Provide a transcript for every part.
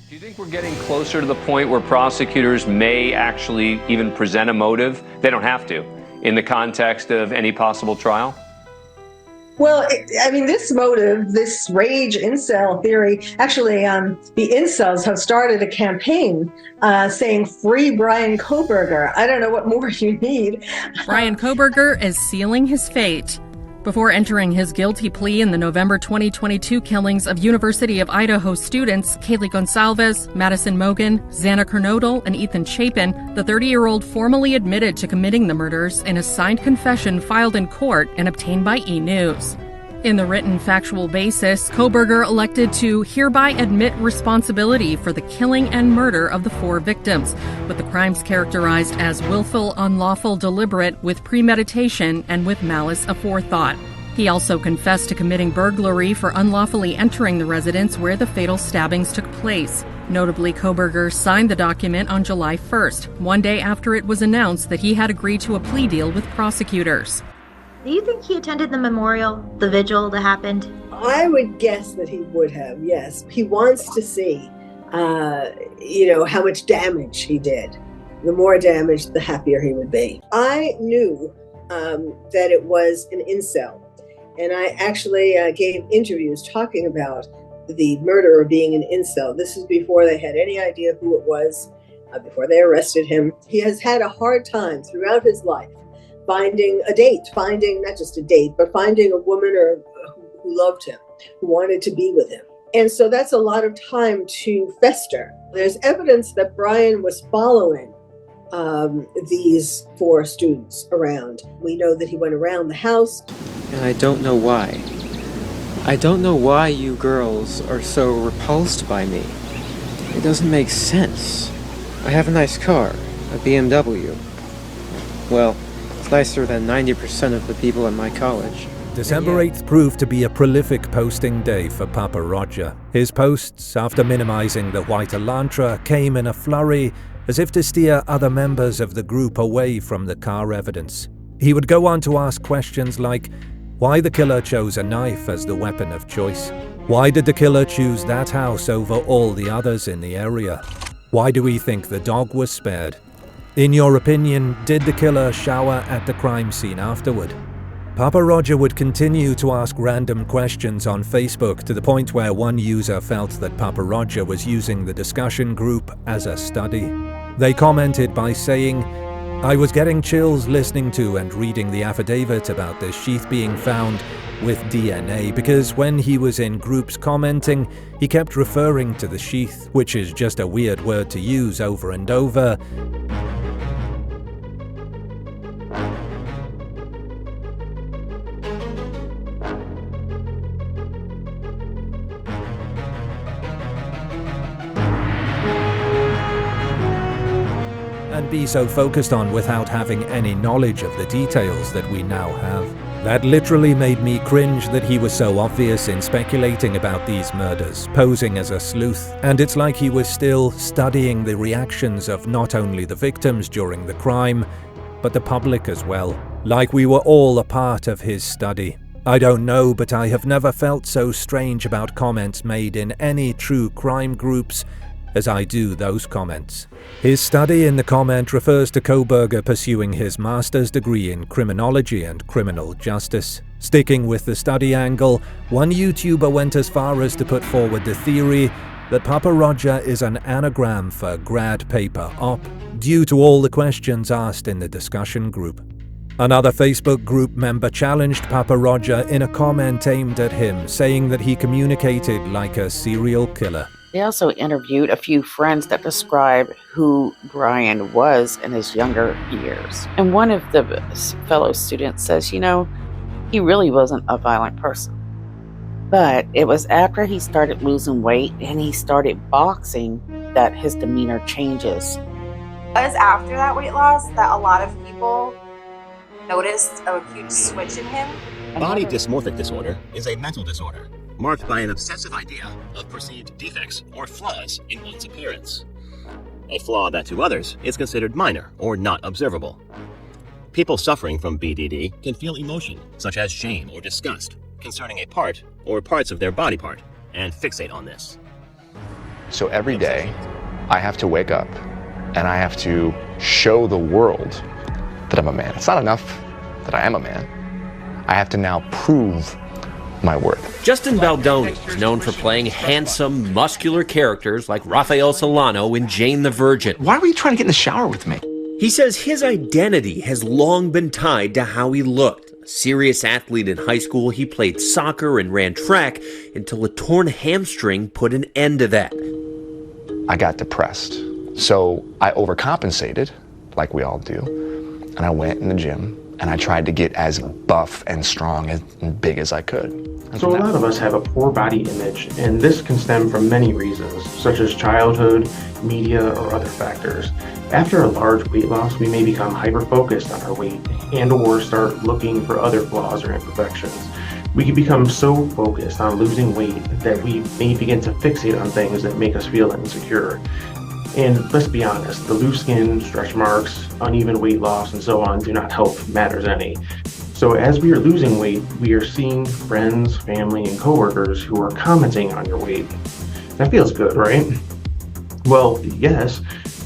Do you think we're getting closer to the point where prosecutors may actually even present a motive? They don't have to, in the context of any possible trial? Well, this motive, this rage incel theory, actually, the incels have started a campaign saying free Bryan Kohberger. I don't know what more you need. Bryan Kohberger is sealing his fate. Before entering his guilty plea in the November 2022 killings of University of Idaho students Kaylee Gonsalves, Madison Mogen, Xana Kernodle, and Ethan Chapin, the 30-year-old formally admitted to committing the murders in a signed confession filed in court and obtained by E! News. In the written factual basis, Kohberger elected to hereby admit responsibility for the killing and murder of the 4 victims, with the crimes characterized as willful, unlawful, deliberate, with premeditation, and with malice aforethought. He also confessed to committing burglary for unlawfully entering the residence where the fatal stabbings took place. Notably, Kohberger signed the document on July 1st, one day after it was announced that he had agreed to a plea deal with prosecutors. Do you think he attended the memorial, the vigil that happened? I would guess that he would have, yes. He wants to see, how much damage he did. The more damage, the happier he would be. I knew that it was an incel, and I actually gave interviews talking about the murderer being an incel. This is before they had any idea who it was, before they arrested him. He has had a hard time throughout his life finding a date, finding not just a date, but finding a woman who loved him, who wanted to be with him. And so that's a lot of time to fester. There's evidence that Bryan was following these 4 students around. We know that he went around the house. And I don't know why. I don't know why you girls are so repulsed by me. It doesn't make sense. I have a nice car, a BMW. Well, it's nicer than 90% of the people in my college. December 8th proved to be a prolific posting day for Papa Roger. His posts, after minimizing the white Elantra, came in a flurry, as if to steer other members of the group away from the car evidence. He would go on to ask questions like, why the killer chose a knife as the weapon of choice? Why did the killer choose that house over all the others in the area? Why do we think the dog was spared? In your opinion, did the killer shower at the crime scene afterward? Papa Roger would continue to ask random questions on Facebook to the point where one user felt that Papa Roger was using the discussion group as a study. They commented by saying, I was getting chills listening to and reading the affidavit about the sheath being found with DNA because when he was in groups commenting, he kept referring to the sheath, which is just a weird word to use over and over. And be so focused on without having any knowledge of the details that we now have. That literally made me cringe that he was so obvious in speculating about these murders, posing as a sleuth, and it's like he was still studying the reactions of not only the victims during the crime, but the public as well, like we were all a part of his study. I don't know, but I have never felt so strange about comments made in any true crime groups as I do those comments. His study in the comment refers to Kohberger pursuing his master's degree in criminology and criminal justice. Sticking with the study angle, one YouTuber went as far as to put forward the theory that Papa Roger is an anagram for grad paper op, due to all the questions asked in the discussion group. Another Facebook group member challenged Papa Roger in a comment aimed at him, saying that he communicated like a serial killer. They also interviewed a few friends that describe who Bryan was in his younger years. And one of the fellow students says, he really wasn't a violent person. But it was after he started losing weight and he started boxing that his demeanor changes. It was after that weight loss that a lot of people noticed a huge switch in him. Body dysmorphic disorder is a mental disorder marked by an obsessive idea of perceived defects or flaws in one's appearance. A flaw that to others is considered minor or not observable. People suffering from BDD can feel emotion such as shame or disgust concerning a part or parts of their body part and fixate on this. So every day, I have to wake up and I have to show the world that I'm a man. It's not enough that I am a man. I have to now prove my worth. Justin Baldoni is known for playing handsome, muscular characters like Raphael Solano in Jane the Virgin. Why were you trying to get in the shower with me? He says his identity has long been tied to how he looked. A serious athlete in high school, he played soccer and ran track until a torn hamstring put an end to that. I got depressed. So I overcompensated, like we all do, and I went in the gym and I tried to get as buff and strong and big as I could. So a lot of us have a poor body image, and this can stem from many reasons, such as childhood, media, or other factors. After a large weight loss, we may become hyper-focused on our weight and or start looking for other flaws or imperfections. We can become so focused on losing weight that we may begin to fixate on things that make us feel insecure. And let's be honest, the loose skin, stretch marks, uneven weight loss, and so on do not help matters any. So as we are losing weight, we are seeing friends, family, and coworkers who are commenting on your weight. That feels good, right? Well, yes,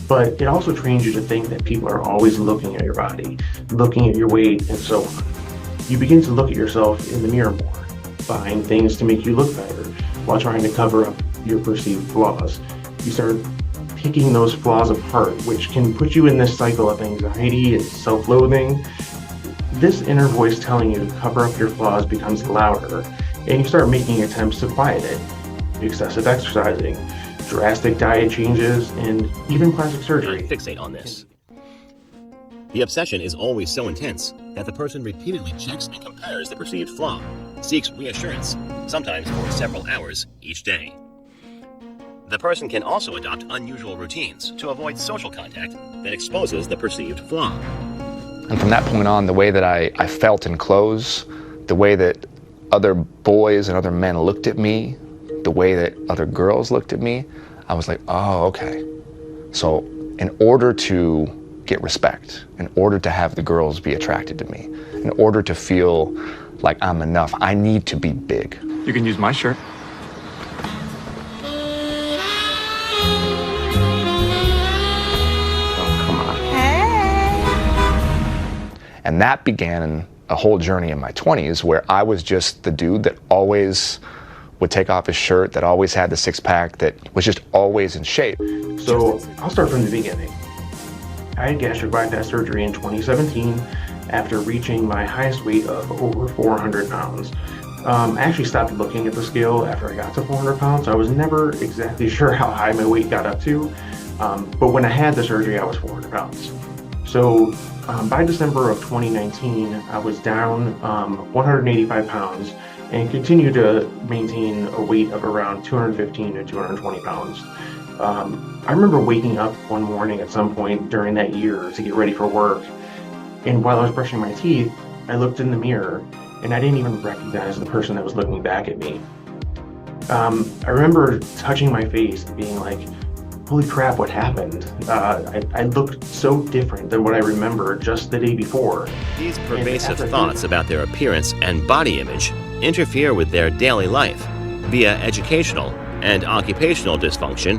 but it also trains you to think that people are always looking at your body, looking at your weight, and so on. You begin to look at yourself in the mirror more, buying things to make you look better while trying to cover up your perceived flaws. You start picking those flaws apart, which can put you in this cycle of anxiety and self-loathing. This inner voice telling you to cover up your flaws becomes louder, and you start making attempts to quiet it. Excessive exercising, drastic diet changes, and even plastic surgery. Fixate on this. The obsession is always so intense that the person repeatedly checks and compares the perceived flaw, seeks reassurance, sometimes for several hours each day. The person can also adopt unusual routines to avoid social contact that exposes the perceived flaw. And from that point on, the way that I felt in clothes, the way that other boys and other men looked at me, the way that other girls looked at me, I was like, oh, okay. So in order to get respect, in order to have the girls be attracted to me, in order to feel like I'm enough, I need to be big. You can use my shirt. And that began a whole journey in my 20s where I was just the dude that always would take off his shirt, that always had the six-pack, that was just always in shape. So I'll start from the beginning. I had gastric bypass surgery in 2017 after reaching my highest weight of over 400 pounds. I actually stopped looking at the scale after I got to 400 pounds. I was never exactly sure how high my weight got up to, but when I had the surgery, I was 400 pounds. So by December of 2019, I was down 185 pounds and continued to maintain a weight of around 215 to 220 pounds. I remember waking up one morning at some point during that year to get ready for work, and while I was brushing my teeth, I looked in the mirror and I didn't even recognize the person that was looking back at me. I remember touching my face and being like, holy crap, what happened? I looked so different than what I remember just the day before. These pervasive thoughts about their appearance and body image interfere with their daily life via educational and occupational dysfunction,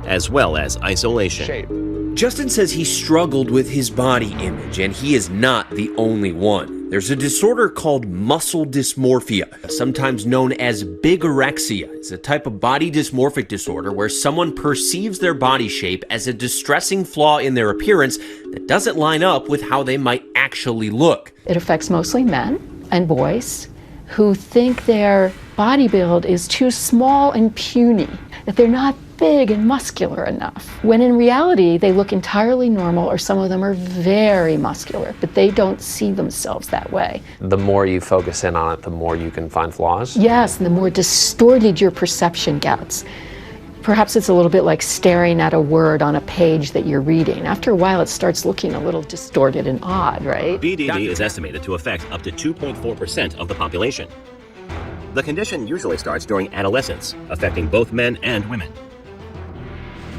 as well as isolation. Justin says he struggled with his body image, and he is not the only one. There's a disorder called muscle dysmorphia, sometimes known as bigorexia. It's a type of body dysmorphic disorder where someone perceives their body shape as a distressing flaw in their appearance that doesn't line up with how they might actually look. It affects mostly men and boys who think their body build is too small and puny, that they're not big and muscular enough, when in reality they look entirely normal, or some of them are very muscular, but they don't see themselves that way. The more you focus in on it, the more you can find flaws? Yes, and the more distorted your perception gets. Perhaps it's a little bit like staring at a word on a page that you're reading. After a while, it starts looking a little distorted and odd, right? BDD is estimated to affect up to 2.4% of the population. The condition usually starts during adolescence, affecting both men and women.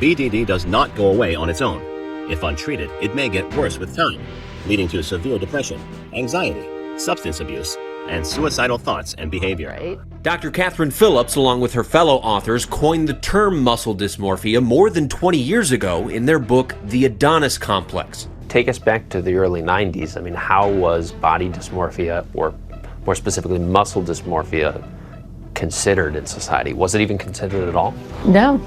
BDD does not go away on its own. If untreated, it may get worse with time, leading to severe depression, anxiety, substance abuse, and suicidal thoughts and behavior. Dr. Catherine Phillips, along with her fellow authors, coined the term muscle dysmorphia more than 20 years ago in their book, The Adonis Complex. Take us back to the early 90s. I mean, how was body dysmorphia, or more specifically muscle dysmorphia, considered in society? Was it even considered at all? No.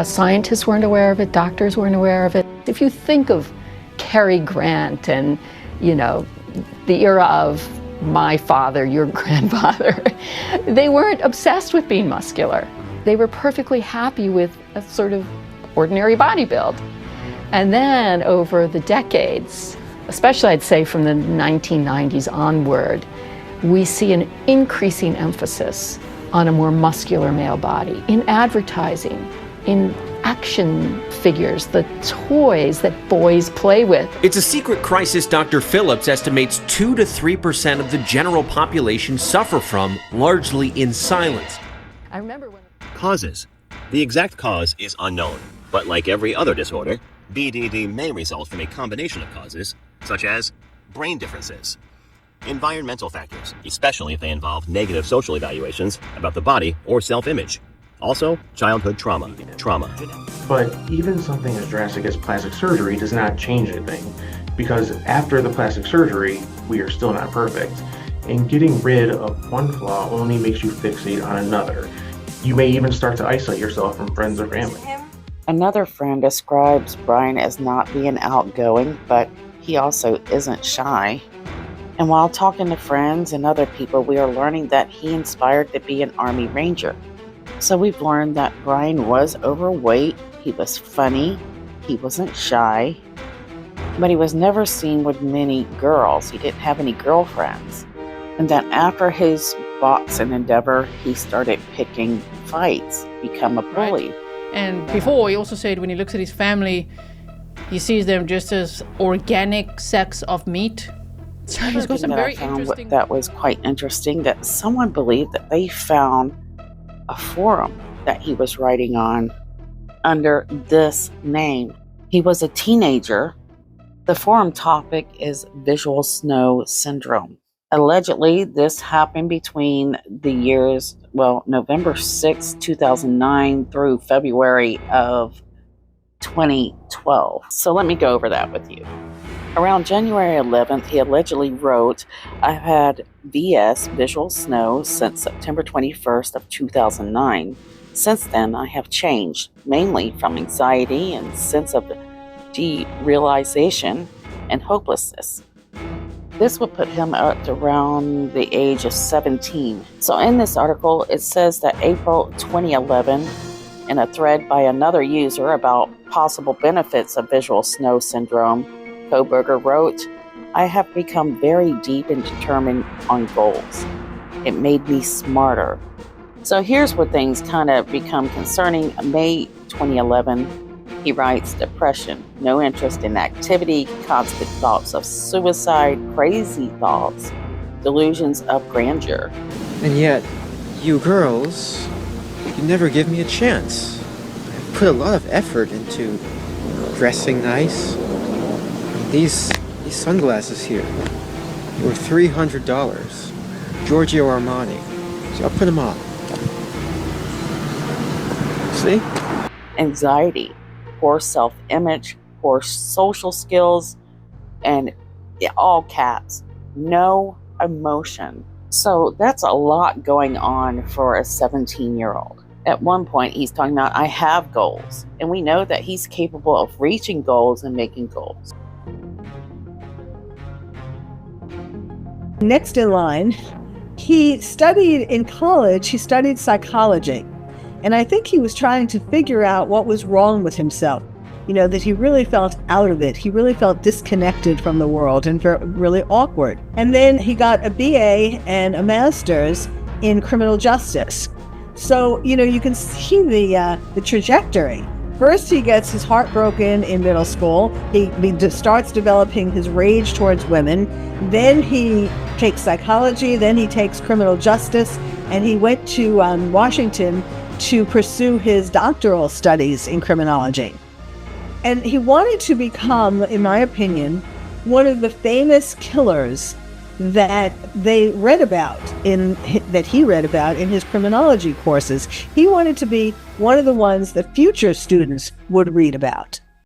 Scientists weren't aware of it. Doctors weren't aware of it. If you think of Cary Grant and, the era of my father, your grandfather, they weren't obsessed with being muscular. They were perfectly happy with a sort of ordinary body build. And then over the decades, especially I'd say from the 1990s onward, we see an increasing emphasis on a more muscular male body in advertising, in action figures, the toys that boys play with. It's a secret crisis Dr. Phillips estimates 2 to 3% of the general population suffer from, largely in silence. I remember when... Causes. The exact cause is unknown, but like every other disorder, BDD may result from a combination of causes, such as brain differences, environmental factors, especially if they involve negative social evaluations about the body or self-image. Also, childhood trauma. But even something as drastic as plastic surgery does not change anything, because after the plastic surgery, we are still not perfect. And getting rid of one flaw only makes you fixate on another. You may even start to isolate yourself from friends or family. Another friend describes Bryan as not being outgoing, but he also isn't shy. And while talking to friends and other people, we are learning that he inspired to be an Army Ranger. So we've learned that Bryan was overweight, he was funny, he wasn't shy, but he was never seen with many girls. He didn't have any girlfriends. And then after his boxing endeavor, he started picking fights, become a bully. Right. And before, he also said when he looks at his family, he sees them just as organic sacks of meat. So he's got some very interesting... That was quite interesting, that someone believed that they found a forum that he was writing on under this name. He was a teenager. The forum topic is visual snow syndrome. Allegedly, this happened between the years, November 6, 2009 through February of 2012. So let me go over that with you. Around January 11th, he allegedly wrote, "I've had VS, visual snow, since September 21st of 2009. Since then, I have changed, mainly from anxiety and sense of derealization and hopelessness." This would put him at around the age of 17. So in this article, it says that April 2011, in a thread by another user about possible benefits of visual snow syndrome, Kohberger wrote, "I have become very deep and determined on goals. It made me smarter." So here's where things kind of become concerning. May 2011, he writes, "Depression, no interest in activity, constant thoughts of suicide, crazy thoughts, delusions of grandeur." And yet, you girls, you never give me a chance. I put a lot of effort into dressing nice. These sunglasses here were $300. Giorgio Armani. So I'll put them on. See? Anxiety, poor self-image, poor social skills, and all caps, no emotion. So that's a lot going on for a 17-year-old. At one point, he's talking about, "I have goals." And we know that he's capable of reaching goals and making goals. Next in line, he studied in college, he studied psychology. And I think he was trying to figure out what was wrong with himself. That he really felt out of it. He really felt disconnected from the world and really awkward. And then he got a BA and a master's in criminal justice. So, you can see the trajectory. First, he gets his heart broken in middle school. He starts developing his rage towards women. Then he takes psychology. Then he takes criminal justice. And he went to Washington to pursue his doctoral studies in criminology. And he wanted to become, in my opinion, one of the famous killers that they read about that he read about in his criminology courses. He wanted to be one of the ones that future students would read about.